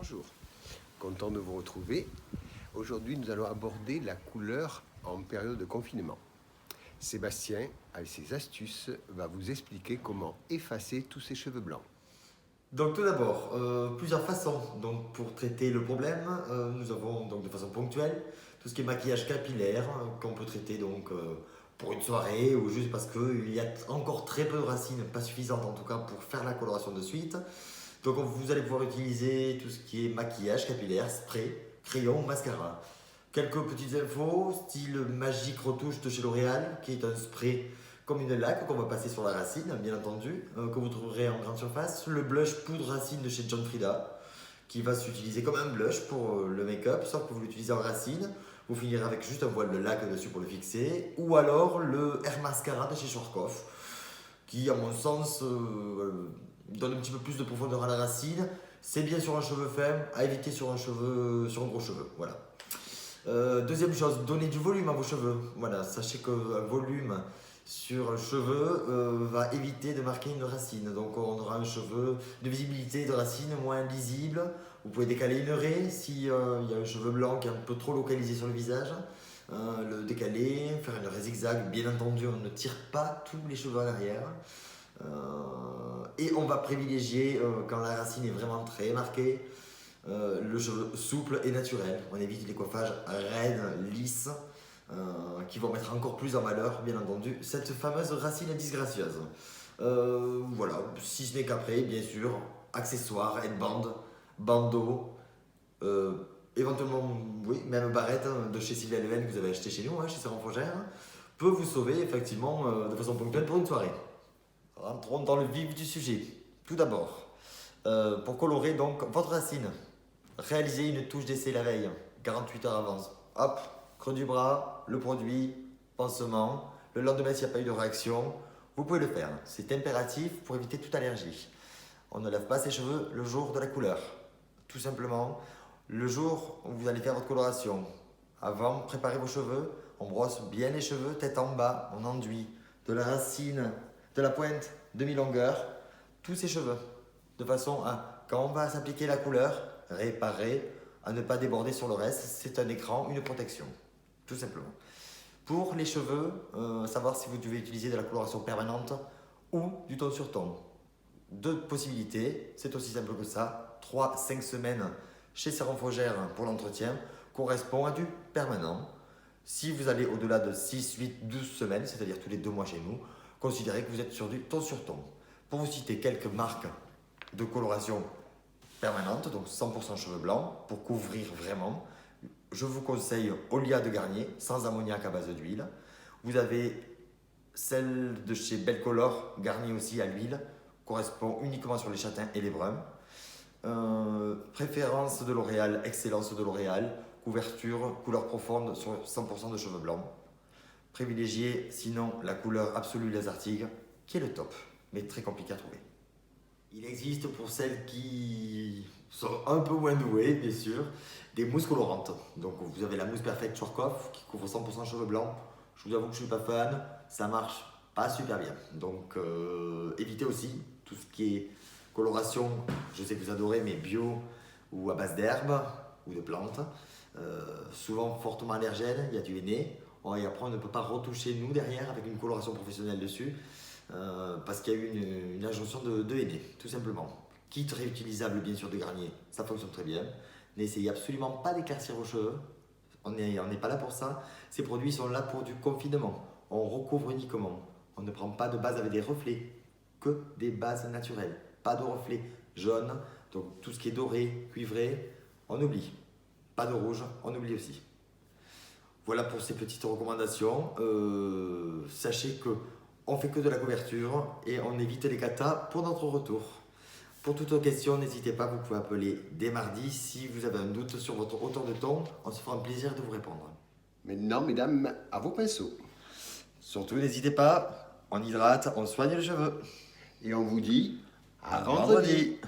Bonjour, content de vous retrouver. Aujourd'hui, nous allons aborder la couleur en période de confinement. Sébastien, avec ses astuces, va vous expliquer comment effacer tous ces cheveux blancs. Donc tout d'abord, plusieurs façons donc, pour traiter le problème. Nous avons donc de façon ponctuelle tout ce qui est maquillage capillaire qu'on peut traiter donc pour une soirée ou juste parce qu'il y a encore très peu de racines, pas suffisantes en tout cas pour faire la coloration de suite. Donc vous allez pouvoir utiliser tout ce qui est maquillage capillaire, spray, crayon, mascara. Quelques petites infos, style Magique Retouche de chez L'Oréal, qui est un spray comme une laque qu'on va passer sur la racine, bien entendu, que vous trouverez en grande surface. Le blush poudre racine de chez John Frieda, qui va s'utiliser comme un blush pour le make-up, sauf que vous l'utilisez en racine. Vous finirez avec juste un voile de laque dessus pour le fixer. Ou alors le Air Mascara de chez Schwarzkopf, qui, à mon sens, donne un petit peu plus de profondeur à la racine. C'est bien sur un cheveu faible, à éviter sur un gros cheveu. Voilà. Deuxième chose, donnez du volume à vos cheveux. Voilà, sachez qu'un volume sur un cheveu va éviter de marquer une racine. Donc on aura un cheveu de visibilité de racine moins lisible. Vous pouvez décaler une raie s'il y a un cheveu blanc qui est un peu trop localisé sur le visage. Le décaler, faire une raie zigzag. Bien entendu, on ne tire pas tous les cheveux à l'arrière. Et on va privilégier, quand la racine est vraiment très marquée, le cheveu souple et naturel. On évite les coiffages raides, lisses, qui vont mettre encore plus en valeur, bien entendu, cette fameuse racine disgracieuse. Voilà, si ce n'est qu'après, bien sûr, accessoires, headband, bandeau, éventuellement, oui, même barrette de chez Sylvia Leven que vous avez acheté chez nous, chez Saran Frangère, peut vous sauver effectivement de façon ponctuelle pour une soirée. Rentrons dans le vif du sujet. Tout d'abord, pour colorer donc votre racine, réalisez une touche d'essai la veille, 48 heures avant. Hop, creux du bras, le produit, pansement. Le lendemain, s'il n'y a pas eu de réaction, vous pouvez le faire. C'est impératif pour éviter toute allergie. On ne lave pas ses cheveux le jour de la couleur. Tout simplement, le jour où vous allez faire votre coloration. Avant, préparez vos cheveux. On brosse bien les cheveux, tête en bas, on enduit de la racine, de la pointe, demi-longueur, tous ces cheveux. De façon à, quand on va s'appliquer la couleur, réparer, à ne pas déborder sur le reste. C'est un écran, une protection, tout simplement. Pour les cheveux, savoir si vous devez utiliser de la coloration permanente ou du ton sur ton. Deux possibilités, c'est aussi simple que ça. 3-5 semaines chez Saran Frangère pour l'entretien correspond à du permanent. Si vous allez au-delà de 6, 8, 12 semaines, c'est-à-dire tous les 2 mois chez nous, considérez que vous êtes sur du ton sur ton. Pour vous citer quelques marques de coloration permanente, donc 100% cheveux blancs, pour couvrir vraiment, je vous conseille Olia de Garnier, sans ammoniac à base d'huile. Vous avez celle de chez Belcolor, Garnier aussi à l'huile, correspond uniquement sur les châtains et les bruns. Préférence de L'Oréal, excellence de L'Oréal, couverture, couleur profonde sur 100% de cheveux blancs. Privilégiez sinon la couleur absolue Laser Tigre, qui est le top, mais très compliqué à trouver. Il existe pour celles qui sont un peu moins douées, bien sûr, des mousses colorantes. Donc vous avez la mousse Perfect Schwarzkopf qui couvre 100% cheveux blancs. Je vous avoue que je ne suis pas fan, ça marche pas super bien. Donc évitez aussi tout ce qui est coloration, je sais que vous adorez, mais bio ou à base d'herbes ou de plantes. Souvent fortement allergènes, il y a du henné. Et après on ne peut pas retoucher nous derrière avec une coloration professionnelle dessus. Parce qu'il y a eu une injonction de henné, tout simplement. Kit réutilisable bien sûr de Garnier, ça fonctionne très bien. N'essayez absolument pas d'éclaircir vos cheveux, on n'est pas là pour ça. Ces produits sont là pour du confinement, on recouvre uniquement. On ne prend pas de base avec des reflets, que des bases naturelles. Pas de reflets jaunes, donc tout ce qui est doré, cuivré, on oublie. Pas de rouge, on oublie aussi. Voilà pour ces petites recommandations. Sachez que on fait que de la couverture et on évite les catas pour notre retour. Pour toute question, n'hésitez pas, vous pouvez appeler dès mardi. Si vous avez un doute sur votre hauteur de ton, on se fera un plaisir de vous répondre. Maintenant, mesdames, à vos pinceaux. Surtout, n'hésitez pas, on hydrate, on soigne les cheveux. Et on vous dit À vendredi.